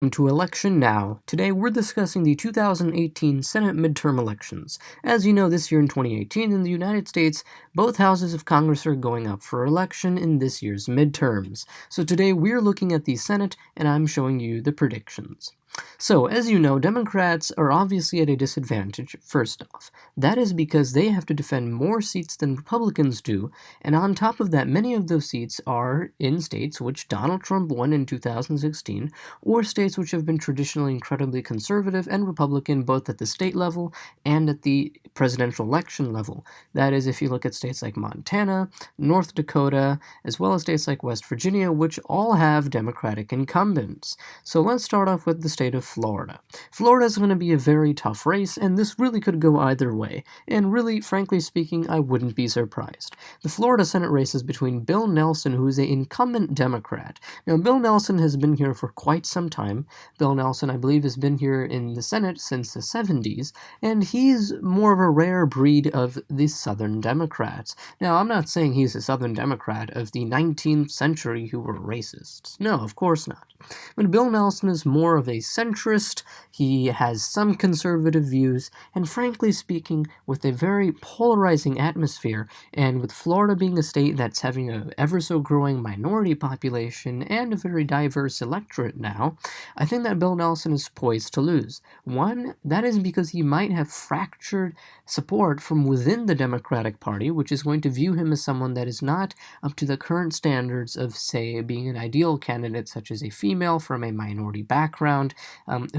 Welcome to Election Now. Today we're discussing the 2018 Senate midterm elections. As you know, this year in 2018 in the United States, both houses of Congress are going up for election in this year's midterms. So today we're looking at the Senate and I'm showing you the predictions. So, as you know, Democrats are obviously at a disadvantage, first off. That is because they have to defend more seats than Republicans do, and on top of that, many of those seats are in states which Donald Trump won in 2016, or states which have been traditionally incredibly conservative and Republican both at the state level and at the presidential election level. That is, if you look at states like Montana, North Dakota, as well as states like West Virginia, which all have Democratic incumbents. So let's start off with the state of Florida. Florida is going to be a very tough race, and this really could go either way. And really, frankly speaking, I wouldn't be surprised. The Florida Senate race is between Bill Nelson, who is an incumbent Democrat. Now, Bill Nelson has been here for quite some time. Bill Nelson, I believe, has been here in the Senate since the 70s, and he's more of a rare breed of the Southern Democrats. Now, I'm not saying he's a Southern Democrat of the 19th century who were racists. No, of course not. But Bill Nelson is more of a centrist, he has some conservative views, and frankly speaking, with a very polarizing atmosphere, and with Florida being a state that's having a ever-so-growing minority population and a very diverse electorate now, I think that Bill Nelson is poised to lose. One, that is because he might have fractured support from within the Democratic Party, which is going to view him as someone that is not up to the current standards of, say, being an ideal candidate such as a female from a minority background,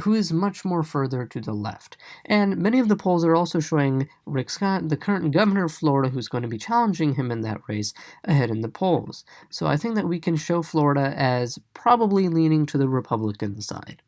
who is much more further to the left. And many of the polls are also showing Rick Scott, the current governor of Florida, who's going to be challenging him in that race, ahead in the polls. So I think that we can show Florida as probably leaning to the Republican side.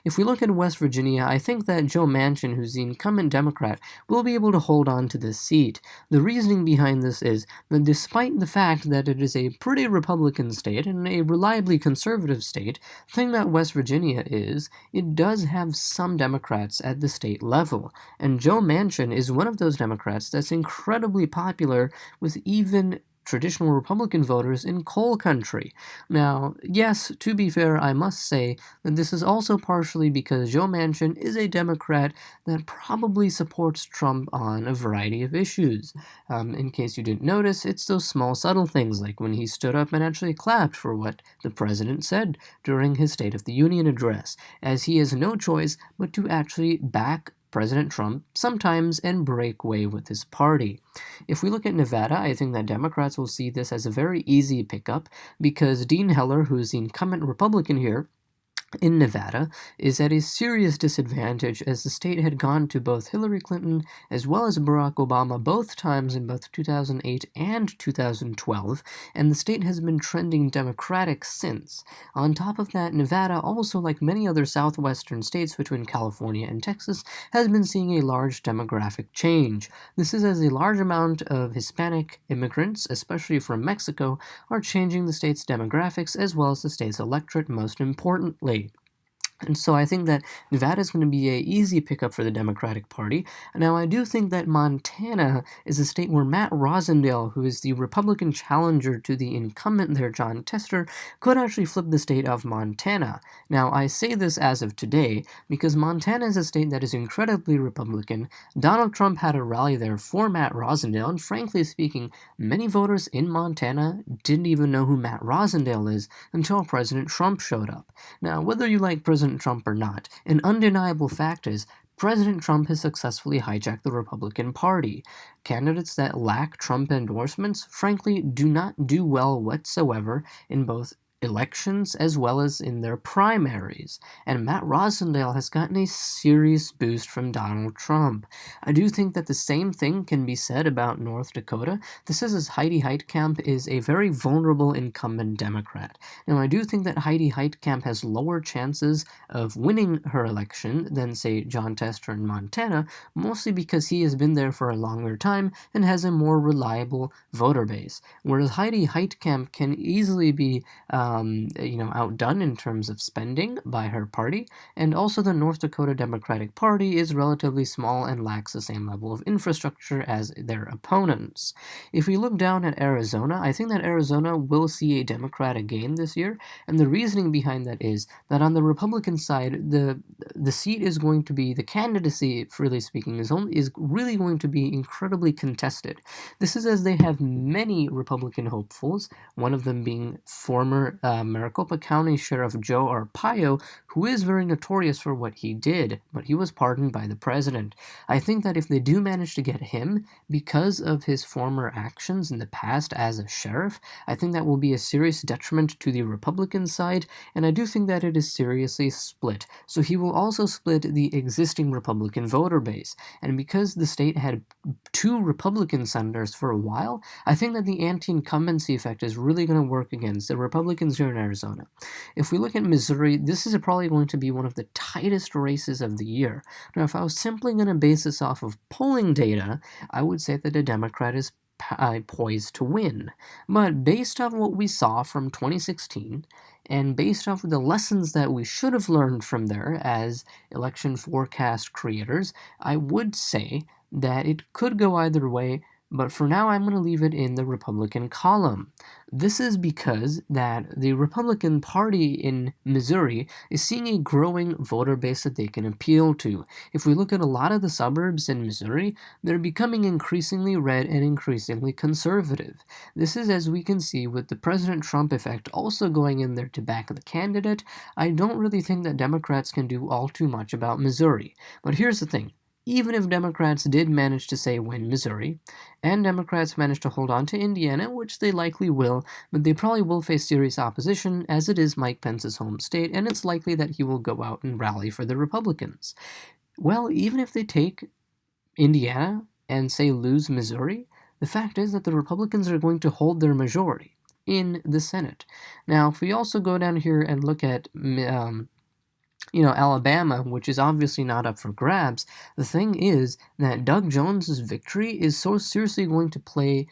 If we look at West Virginia, I think that Joe Manchin, who's the incumbent Democrat, will be able to hold on to this seat. The reasoning behind this is that despite the fact that it is a pretty Republican state and a reliably conservative state, the thing that West Virginia is, it does have some Democrats at the state level. And Joe Manchin is one of those Democrats that's incredibly popular with even traditional Republican voters in coal country. Now, yes, to be fair, I must say that this is also partially because Joe Manchin is a Democrat that probably supports Trump on a variety of issues. In case you didn't notice, it's those small subtle things like when he stood up and actually clapped for what the president said during his State of the Union address, as he has no choice but to actually back President Trump sometimes and break way with his party. If we look at Nevada, I think that Democrats will see this as a very easy pickup because Dean Heller, who's the incumbent Republican here, in Nevada is at a serious disadvantage as the state had gone to both Hillary Clinton as well as Barack Obama both times in both 2008 and 2012, and the state has been trending Democratic since. On top of that, Nevada, also like many other southwestern states between California and Texas, has been seeing a large demographic change. This is as a large amount of Hispanic immigrants, especially from Mexico, are changing the state's demographics as well as the state's electorate most importantly. And so I think that Nevada is going to be an easy pickup for the Democratic Party. Now, I do think that Montana is a state where Matt Rosendale, who is the Republican challenger to the incumbent there, John Tester, could actually flip the state of Montana. Now, I say this as of today because Montana is a state that is incredibly Republican. Donald Trump had a rally there for Matt Rosendale, and frankly speaking, many voters in Montana didn't even know who Matt Rosendale is until President Trump showed up. Now, whether you like President Trump or not, an undeniable fact is President Trump has successfully hijacked the Republican Party. Candidates that lack Trump endorsements, frankly, do not do well whatsoever in both elections as well as in their primaries, and Matt Rosendale has gotten a serious boost from Donald Trump. I do think that the same thing can be said about North Dakota. This is as Heidi Heitkamp is a very vulnerable incumbent Democrat. Now, I do think that Heidi Heitkamp has lower chances of winning her election than, say, John Tester in Montana, mostly because he has been there for a longer time and has a more reliable voter base, whereas Heidi Heitkamp can easily be outdone in terms of spending by her party, and also the North Dakota Democratic Party is relatively small and lacks the same level of infrastructure as their opponents. If we look down at Arizona, I think that Arizona will see a Democratic gain this year, and the reasoning behind that is that on the Republican side, the seat is going to be, the candidacy, freely speaking, is really going to be incredibly contested. This is as they have many Republican hopefuls, one of them being former Maricopa County Sheriff Joe Arpaio, who is very notorious for what he did, but he was pardoned by the president. I think that if they do manage to get him, because of his former actions in the past as a sheriff, I think that will be a serious detriment to the Republican side, and I do think that it is seriously split. So he will also split the existing Republican voter base, and because the state had 2 Republican senators for a while, I think that the anti-incumbency effect is really going to work against the Republicans here in Arizona. If we look at Missouri, this is probably going to be one of the tightest races of the year. Now, if I was simply going to base this off of polling data, I would say that a Democrat is poised to win. But based on what we saw from 2016, and based off of the lessons that we should have learned from there as election forecast creators, I would say that it could go either way, but for now I'm going to leave it in the Republican column. This is because that the Republican Party in Missouri is seeing a growing voter base that they can appeal to. If we look at a lot of the suburbs in Missouri, they're becoming increasingly red and increasingly conservative. This is, as we can see, with the President Trump effect also going in there to back the candidate. I don't really think that Democrats can do all too much about Missouri. But here's the thing. Even if Democrats did manage to, say, win Missouri, and Democrats manage to hold on to Indiana, which they likely will, but they probably will face serious opposition, as it is Mike Pence's home state, and it's likely that he will go out and rally for the Republicans. Well, even if they take Indiana and, say, lose Missouri, the fact is that the Republicans are going to hold their majority in the Senate. Now, if we also go down here and look at Alabama, which is obviously not up for grabs, the thing is that Doug Jones's victory is so seriously going to play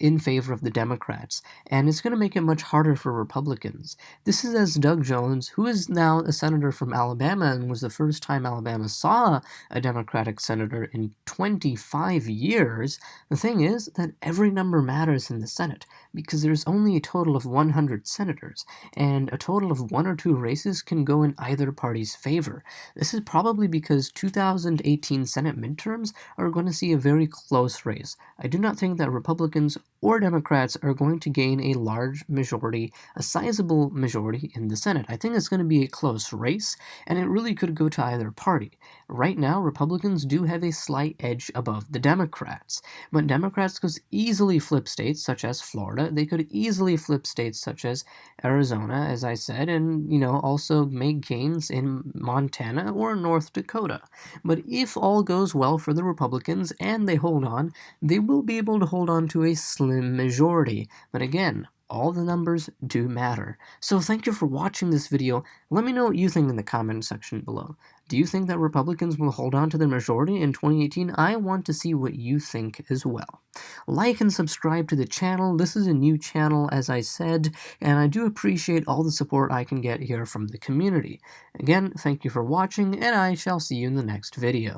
in favor of the Democrats, and it's going to make it much harder for Republicans. This is as Doug Jones, who is now a senator from Alabama and was the first time Alabama saw a Democratic senator in 25 years, the thing is that every number matters in the Senate, because there's only a total of 100 senators, and a total of 1 or 2 races can go in either party's favor. This is probably because 2018 Senate midterms are going to see a very close race. I do not think that Republicans or Democrats are going to gain a large majority, a sizable majority in the Senate. I think it's going to be a close race, and it really could go to either party. Right now, Republicans do have a slight edge above the Democrats, but Democrats could easily flip states such as Florida. They could easily flip states such as Arizona, as I said, and also make gains in Montana or North Dakota. But if all goes well for the Republicans and they hold on, they will be able to hold on to a slim majority. But again, all the numbers do matter. So thank you for watching this video. Let me know what you think in the comment section below. Do you think that Republicans will hold on to their majority in 2018? I want to see what you think as well. Like and subscribe to the channel. This is a new channel, as I said, and I do appreciate all the support I can get here from the community. Again, thank you for watching, and I shall see you in the next video.